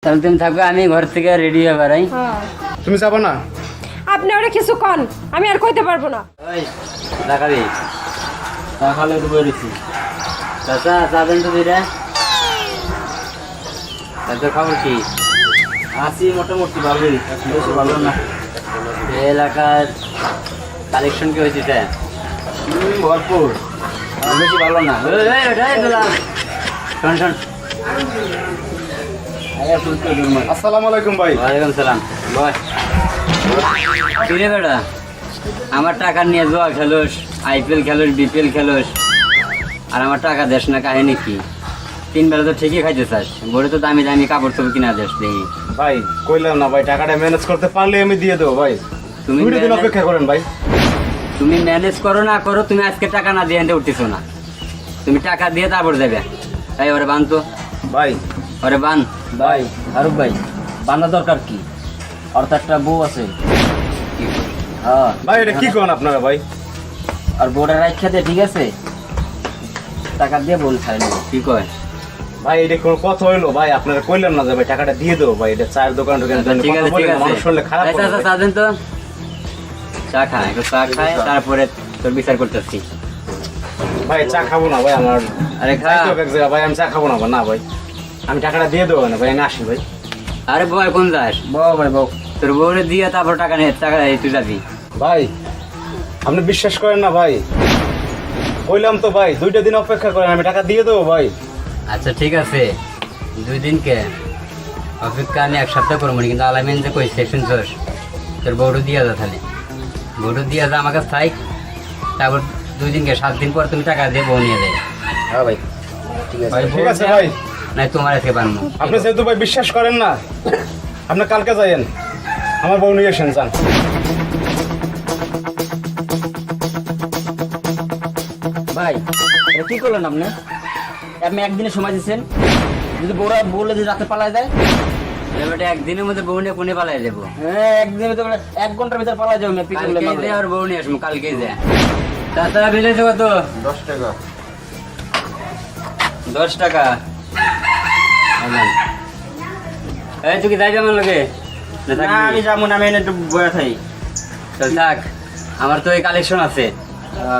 তাহলে তুমি থাকবে, আমি ঘর থেকে রেডি হয়ে বেড়াই। তুমি যাবো না? আপনি ওরা কিছু কন, আমি আর কইতে পারবো না। ওই দেখাবি দেখালে তো বেরিয়েছি। চাচা চা দেন তো দিলে। তোর খবর কি? আছি মোটামুটি ভালোই, বেশি ভালো না। এই এলাকার কালেকশন কি হয়েছে? ভরপুর, বেশি ভালো না। শোন শোন, আসসালামু আলাইকুম ভাই। ওয়ালাইকুম সালাম। বল কিরে বেটা, আমার টাকা নিয়ে জোয়া খেলোস, IPL খেলোস, BPL খেলোস, আর আমার টাকা দেশ না? কাহিনী কি? 3 বেলা তো ঠিকই খাইতে চাস, বলে তো দামি দামি কাপড় চোপড় কিনা দেশ দেখি। ভাই কইলাম না ভাই, টাকাটা ম্যানেজ করতে পারলে আমি দিয়ে দেবো ভাই। তুমি দুই দিন অপেক্ষা করেন ভাই। তুমি ম্যানেজ করো না করো, তুমি আজকে টাকা না দিয়ে আনতে উঠতেছো না। তুমি টাকা দিয়ে তারপর যাবে। তাই ওরে বান তো, ভাই ওরে বান। ভাই ফারুক ভাই, বানা দরকার কি? অর্থাৎ একটা বউ আছে, হ্যাঁ, ভাই এটা কি করেন আপনারা ভাই? আর বউটা রাখা দিয়ে ঠিক আছে, টাকা দিয়ে বল খাই নেবো। কি কয়? ভাই এটা কোনো কথা হইলো ভাই? আপনারা কইলেন না যে ভাই টাকাটা দিয়ে দেবো ভাই? এটা চায়ের দোকান টোকান ঠিক আছে ঠিক আছে, মানুষ শুনলে খারাপ আচ্ছা, হবে চা দেন তো। চা খায়, একটু চা খায়, তারপরে তোর বিচার করতেছি। ভাই। চা খাবো না ভাই, আমার আরে খা। খাইতে হবে এক জায়গায় ভাই, আমি চা খাবো না ভাই। না ভাই, আমি টাকাটা দিয়ে দেবো না ভাই, আমি আসি ভাই। আরে বয় কোন যাস? বউ ভাই বউ, তোর বউরে দিয়ে তারপর টাকা নিয়ে টাকা তুই যাবি। ভাই আপনি বিশ্বাস করেন না ভাই, বললাম তো ভাই 2টা দিন অপেক্ষা করেন, আমি টাকা দিয়ে দেবো ভাই। আচ্ছা ঠিক আছে, 2 দিনকে অপেক্ষা আমি 1 সপ্তাহ করবো, কিন্তু আলামিন যে কই সেকশন চোস, তোর বউরু দিয়া যা, তাহলে বউরু দিয়া যা আমার কাছে থাক, তারপর 2 দিনকে 7 দিন পর তুমি টাকা দিয়ে বউ নিয়ে যাবে। হ্যাঁ ভাই ঠিক আছে। ভাই ঠিক আছে ভাই, নাই তোমার আজকে বানবো। আপনি যেহেতু ভাই বিশ্বাস করেন না, আপনি কালকে যাইয়েন, আমার বউ নিয়ে এসেন যান। ভাই এটা কি করলেন আপনি? আপনি একদিনের সময় দিচ্ছেন, যদি বউরা বললে যে রাতে পালায় যায়, এবারে একদিনের মধ্যে বউ নিয়ে কোনে পালাই যাবো? হ্যাঁ একদিনের ভিতরে 1 ঘন্টার ভিতরে পালায় যাবে। কালকেই যায় আর বউ নিয়ে আসবো, কালকেই যায়। তাছাড়া বিলেছে কত? 10 টাকা। 10 টাকা। এই তুই কি যাইবে আমার লগে? না না থাকবি? আমি যাবো না, আমি এনে একটু বয়ে থাকি। চল থাক, আমার তো এই কালেকশন আছে,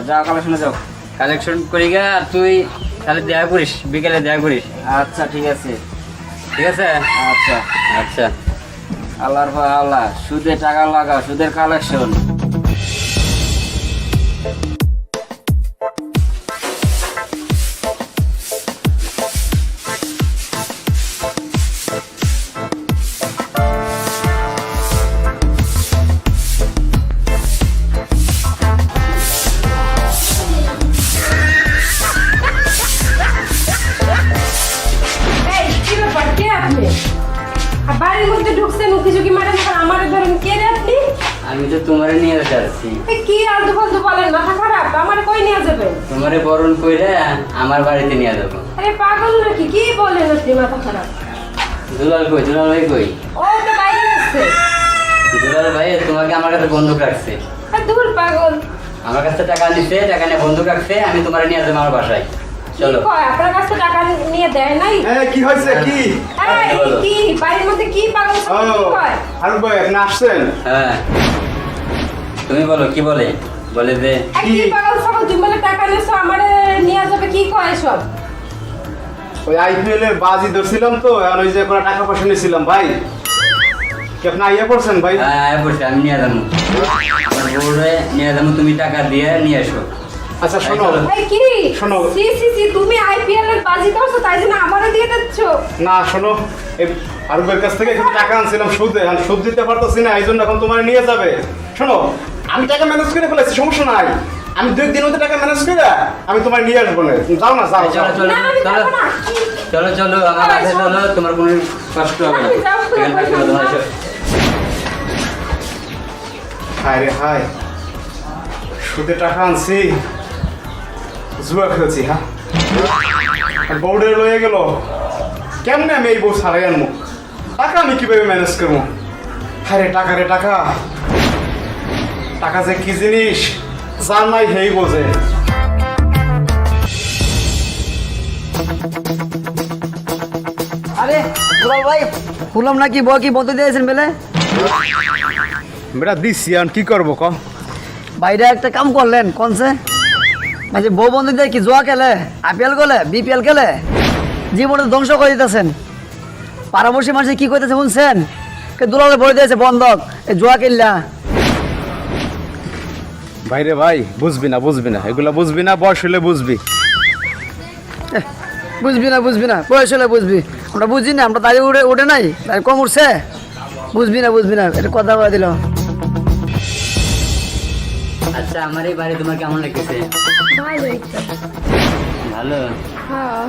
যাও কালেকশনে যাও। কালেকশন করি গা। আর তুই তাহলে দেখা করিস, বিকেলে দেখা করিস, আচ্ছা ঠিক আছে। ঠিক আছে? আচ্ছা আচ্ছা। আল্লাহর ভয় আল্লাহ, সুদে টাকা লাগাও, সুদের কালেকশন। এই কি ব্যাপার, কে আপনি? আর বাড়ির মধ্যে ঢুকছেন উকি ঝুঁকি মারেন, আর আমারে ধরেন, কে রে আপনি? আমি তো তোমারে নিয়ে যাচ্ছি। এই কি আলতু ফালতু বলেন, মাথা খারাপ? আমারে কই নিয়ে যাবেন? তোমারে বরণ কইরা আমার বাড়িতে নিয়ে যাবো। আরে পাগল নাকি? কি বলেন আপনি, মাথা খারাপ? দুলাল কই? দুলাল ভাই কই? ও তো বাইরে আছে। দুলাল ভাই তোমাকে আমার কাছে বন্দুক রাখছে, আর দূর পাগল। আমার কাছে টাকা নিচ্ছে, টাকা নিয়ে বন্দুক রাখছে, আমি তোমারে নিয়ে যাবো আমার বাসায়। কি চলো। কয়, আপনার কাছে টাকা নিয়ে দেয় নাই? হ্যাঁ কি হয়েছে কি? এই কি বাড়ির মধ্যে কি পাগল ও সব কি কয়? ফারুক ভাই আপনি আসছেন? হ্যাঁ তুমি বলো, কি বলে? বলে যে এই কি পাগল সব, তুমি বলে টাকা নিয়েছো, আমারে নিয়ে যাবে, কি কয় সব? ওই IPL এর বাজি ধরছিলাম তো, আর ওই যে কোনো টাকা পয়সা নিয়েছিলাম ভাই। কি আপনি আইয়া পড়ছেন ভাই? হ্যাঁ বলছি আমি নিয়ে যাবো, আমার বউরে নিয়ে যাবো, তুমি টাকা দিয়ে নিয়ে এসো। আচ্ছা শোনো, এই কি শোনো। সি সি সি, তুমি IPL এর বাজি ধরছো, তাই জন্য আমারে দিয়ে দিচ্ছ? না শোনো, এই ফারুকের কাছ থেকে কিছু টাকা আনছিলাম সুদে, আমি সুদ দিতে পারতেছি না, এই জন্য এখন তোমার নিয়ে যাবে। শোনো, আমি টাকা ম্যানেজ করে ফেলেছি, সমস্যা নাই। আমি 2 দিনের মধ্যে টাকা ম্যানেজ করে আমি তোমার নিয়ে আসবো না। যাও না, যাও যাও। চলো চলো না আমি চলো যাবো না। কি? চলো চলো আমার কাছে চলো, তোমার কোনো কষ্ট হবে না। আমি যাবো না, এখানে থাকতে হবে, তোমরা এসো। হায় রে হায়, সুদে টাকা আনছি, জুয়া খেয়েছি। হ্যাঁ, আর বউডে লয়ে গেল, কেমনে আমি এই বউ ছাড়াই আনবো? টাকা আমি কিভাবে ম্যানেজ করবো? হায় রে টাকা, রে টাকা, টাকা যে কি জিনিস যার নাই হেই বোঝে। আরে দুলাল ভাই শুনলাম নাকি বউ কি বলতে দিয়েছেন বেলে? বেটা দিচ্ছি আর কি করবো ক? বাইরে একটা কাম করলেন কোনসে? মানে বউ বন্ধু দিয়ে কি জুয়া খেলে, আইপিএল খেলে, বিপিএল খেলে, জীবনে ধ্বংস করে দিতেছেন। পাড়াপড়শি মানুষ কি করতেছে শুনছেন? দুলালে বলে দিয়েছে বন্ধক এই জুয়া খেললা। ভাইরে ভাই বুঝবি না এগুলা বুঝবি না, বয়স হলে বুঝবি। বুঝবি না বয়স হলে বুঝবি। আমরা বুঝি না, আমরা দাঁড়িয়ে উঠে নাই, দাঁড়িয়ে কম উঠছে। বুঝবি না এটা কথা বলে দিল। আচ্ছা আমার এই বাড়ি তোমার কেমন লাগতেছে? ভালোই তো। ভালো। হ্যাঁ।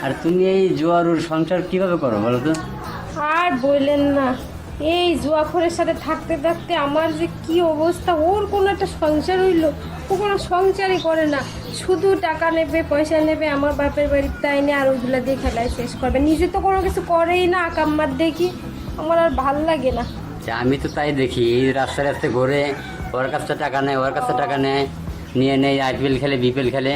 আর তুমি এই জোয়ারুর সংসার কিভাবে করো বলো তো? আর বললেন না, এই জুয়াখোরের সাথে থাকতে থাকতে আমার যে কি অবস্থা। ওর কোনো একটা সংসার হইলো, ও কোনো সংসারই করে না, শুধু টাকা নেবে, পয়সা নেবে, আমার বাপের বাড়ির তাই নিয়ে আর ওইগুলো দিয়ে খেলায় শেষ করবে। নিজে তো কোনো কিছু করেই না, আকাম্মার দেখি আমার আর ভাল লাগে না। আচ্ছা, আমি তো তাই দেখি এই রাস্তায় ঘুরে ওর কাছে টাকা নেয়, ওর কাছে টাকা নিয়ে নেই, আইপিএল খেলে, বিপিএল খেলে।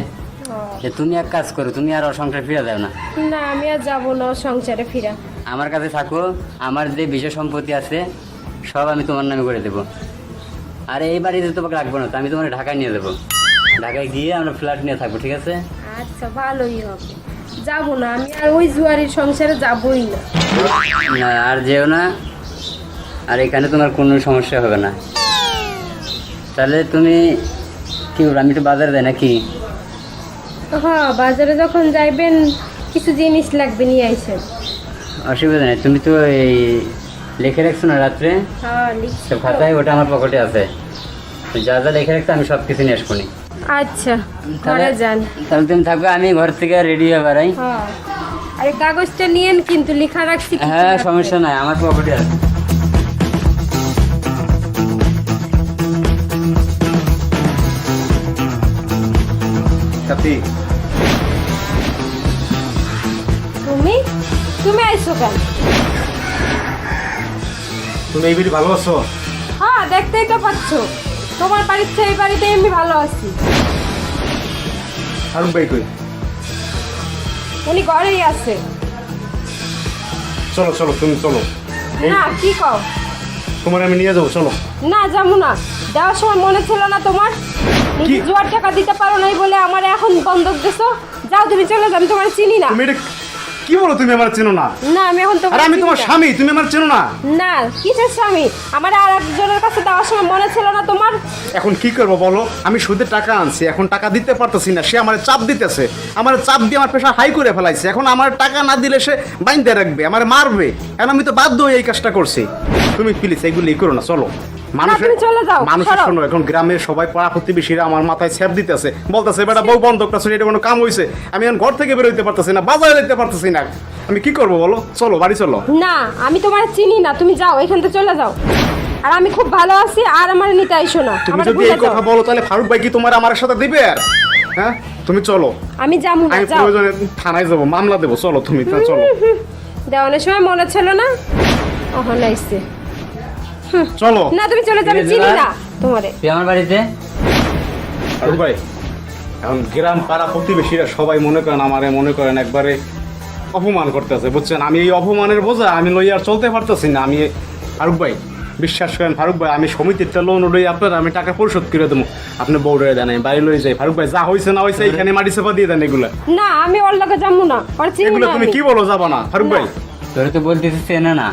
যে তুমি এক কাজ করো, তুমি আর ওর সংসার ফিরে যাও না। না আমি আর যাবো না ওর সংসারে ফিরা। আমার কাছে থাকো, আমার যে বিষয় সম্পত্তি আছে সব আমি তোমার নামে করে দেবো। আর এই বাড়িতে তোমাকে রাখবো না তো, আমি তোমাকে ঢাকায় নিয়ে দেবো। ঢাকায় গিয়ে আমরা ফ্ল্যাট নিয়ে থাকবো, ঠিক আছে? আচ্ছা ভালোই হবে, যাবো না আমি আর ওই জুয়ারির সংসারে যাবোই না। না আর যেও না, আর এখানে তোমার কোনো সমস্যা হবে না। তাহলে তুমি কি করবে? আমি একটু বাজারে যাই নাকি? হ্যাঁ বাজারে যখন যাইবেন কিছু জিনিস লাগবে নিয়ে আইসেন। অসুবিধা নেই, তুমি তো এই লিখে রাখছো না রাত্রে হ্যাঁ লিখছি সব তো। খাতায়, ওটা আমার পকেটে আছে। তো যা যা লিখে রাখছো আমি সব কিছু নিয়ে আসবো নি। আচ্ছা ঘরে যান। তাহলে তুমি থাকবে, আমি ঘর থেকে রেডি হয়ে বেড়াই। হ্যাঁ আরে কাগজটা নিয়েন কিন্তু, লেখা রাখছি কিছু হ্যাঁ লাগবে। সমস্যা নাই, আমার পকেটে আছে। সাথী তুমি তুমি আইসো কেন? তুমি এই বাড়ি ভালো আছো? হ্যাঁ দেখতেই তো পাচ্ছ, তোমার বাড়ির চেয়ে এই বাড়িতে আমি ভালো আছি। ফারুক ভাই কই? উনি ঘরেই আছে। চলো তুমি চলো, না কি কও? তোমার আমি নিয়ে যাবো, চলো। না যাবো না, দেওয়ার সময় মনে ছিল না তোমার? নিজে জোয়ার টাকা দিতে পারো নাই বলে আমার এখন বন্ধক দিছো। যাও তুমি চলে যাও, আমি তোমার চিনি না। তুমি এটা কি বলো? তুমি আমার চেনো না? না আমি এখন তোমার আরে আমি তোমার চিনি না। স্বামী, তুমি আমার চেনো না? না কিসের স্বামী? আমার আর একজনের কাছে দেওয়ার সময় মনে ছিল না তোমার? এখন কি করবো বলো? আমি সুদে টাকা আনছি, এখন টাকা দিতে পারতেছি না, সে আমার চাপ দিতেছে, আমার চাপ দিয়ে আমার পেশা হাই করে ফেলাইছে। এখন আমার টাকা না দিলে সে বাইন্দে রাখবে, আমার মারবে। এখন আমি তো বাধ্য হয়ে এই কাজটা করছি। তুমি প্লিজ এইগুলো করো না, চলো। তুমি চলে যাও, মানুষের সরো। শোনো, এখন গ্রামের সবাই পাড়া প্রতিবেশীরা আমার মাথায় ছ্যাপ দিতেছে, বলতেছে বেটা বউ বন্ধকটা শুনে এটা কোনো কাম হয়েছে। আমি এখন ঘর থেকে বেরোতে পারতেছি না, বাজারে যেতে পারতেছি না, আমি কি করবো বলো? চলো বাড়ি চলো। না আমি তোমার চিনি না, তুমি যাও এখান থেকে চলে যাও। আর আমি খুব ভালো আছি, আর আমার নিতে আইসো না। তুমি আমার যদি ভুলে এই কথা যাও। বলো তাহলে ফারুক ভাই কি তোমার আমার সাথে দিবে? আর হ্যাঁ তুমি চলো, আমি যাবো না, আমি যাও। প্রয়োজনে থানায় যাবো, মামলা দেবো। চলো তুমি চলো দেওয়ানোর সময় মনে ছিল না, ওখানে আইসে। চলো। না তুমি চলে যাবে, চিনি না তোমারে। তুই আমার বাড়িতে ফারুক ভাই, এখন গ্রাম পাড়া প্রতিবেশীরা সবাই মনে করেন একবারে অপমান করতেছে, বুঝছেন? আমি এই অপমানের বোঝা আমি লই আর চলতে পারতেছি না। আমি ফারুক ভাই বিশ্বাস করেন ফারুক ভাই, আমি সমিতিটা লোন লই আপনার আমি টাকা পরিশোধ করে দেবো। আপনি বউরে দেন, আমি বাড়ি লই যাই। ফারুক ভাই যা হয়েছে না হয়েছে এখানে মাটি চাপা দিয়ে দেন এগুলা। না আমি ওর লগে যাবো না, ওর চিনি এগুলো না তুমি আমি। কি বলো যাবা না? ফারুক ভাই তোর তো বলতেছিস চেনে না,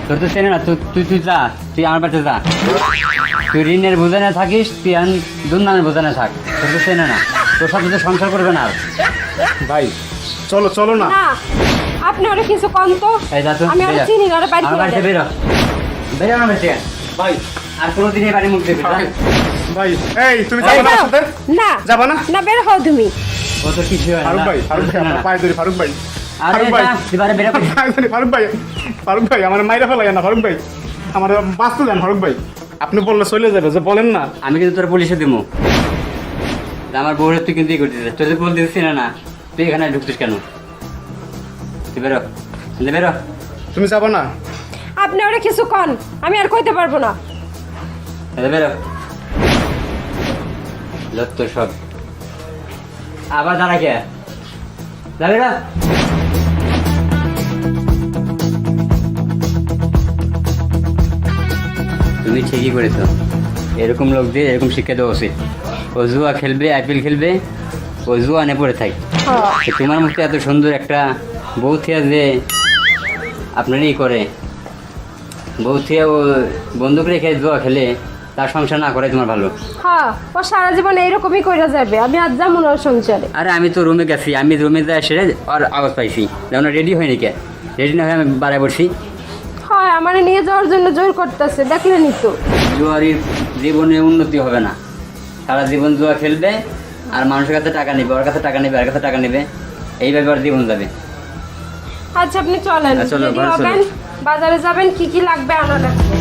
তোর তো চেনে না। তুই যা, তুই আমার বাড়িতে যা। তুই ঋণের বোঝানে থাকিস, তুই দুর্নামের বোঝানে থাক। তোর তো চেনে না, তোর সাথে তো সংসার করবে না আর। ভাই চলো না। না আপনি ওরে কিছু কম তো, এই যা তো, আমি ওরে বেরো। চিনি না, ওরে বাড়ি আমার বাড়িতে বেরো, বেরো আমার বাড়িতে। ভাই আর কোনোদিন এই বাড়ি মুখ দেবে না। ভাই এই তুমি যাবে না আমার সাথে? না যাবা না? না বের হও তুমি। ও তো কিছু হয় না। ফারুক ভাই চেনে না। পায়ে ধরি ফারুক ভাই। আরে ফারুক ভাই যা, তুই বাড়ি বেরো। ফারুক ভাই আমার মাইরা ফেলাই না ফারুক ভাই, আমার বাঁচতে দেন ফারুক ভাই। আপনি বললে চলে যাবে, যে বলেন না। আমি কিন্তু তোর পুলিশে দিব। আমার বউরে তুই কিন্তু ই করতেছিস, তোর বলতেছিস না, তুই এখানে ঢুকছিস কেন? তুই বেরো, বেরো। তুমি যাবো না? আপনি ওরে কিছু কন, আমি আর কইতে পারবো না। বেরো লত্ত সব আবার দাঁড়া কে যাবে না। ঠিকই করেছো, এরকম লোকদের এরকম শিক্ষা দেওয়া উচিত। ও জুয়া খেলবে, আইপিএল খেলবে, ও জুয়া নে পড়ে থাকে। হ্যাঁ তো তোমার মতো এত সুন্দর একটা বউ থিয়া যে আপনার ই করে, বউ থিয়া ও বন্দুক রেখে জুয়া খেলে, তার সংসার না করে তোমার ভালো। হ্যাঁ, ও সারা জীবন এইরকমই করে যাবে, আমি আর যাবো না ওর সংসারে। আরে আমি তো রুমে গেছি, আমি রুমে যাই সেরে আর আওয়াজ পাইছি, যেমন রেডি হয়নি কে, রেডি না হয়ে আমি বাড়ায় পড়ছি। হয় আমার নিয়ে যাওয়ার জন্য জোর করতেছে, দেখলেনি তো। জুয়ারির জীবনে উন্নতি হবে না, সারা জীবন জুয়া খেলবে আর মানুষের কাছে টাকা নেবে, ওর কাছে টাকা নেবে, আর কাছে টাকা নেবে, এইভাবে ওর জীবন যাবে। আচ্ছা আপনি চলেন, চলো, রেডি ঘরে চলো। হবেন, বাজারে যাবেন, কি কি লাগবে আনা লাগবে।